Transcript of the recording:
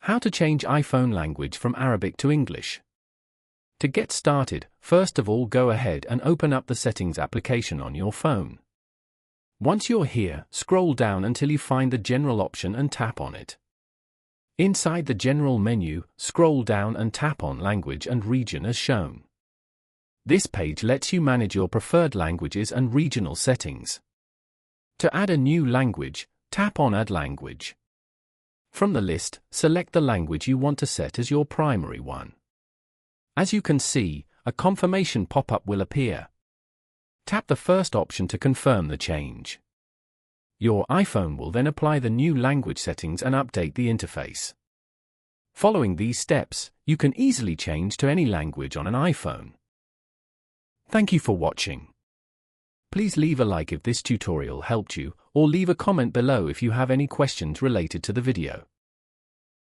How to change iPhone language from Arabic to English. To get started, first of all go ahead and open up the Settings application on your phone. Once you're here, scroll down until you find the General option and tap on it. Inside the General menu, scroll down and tap on Language and Region as shown. This page lets you manage your preferred languages and regional settings. To add a new language, tap on Add Language. From the list, select the language you want to set as your primary one. As you can see, a confirmation pop-up will appear. Tap the first option to confirm the change. Your iPhone will then apply the new language settings and update the interface. Following these steps, you can easily change to any language on an iPhone. Thank you for watching. Please leave a like if this tutorial helped you, or leave a comment below if you have any questions related to the video.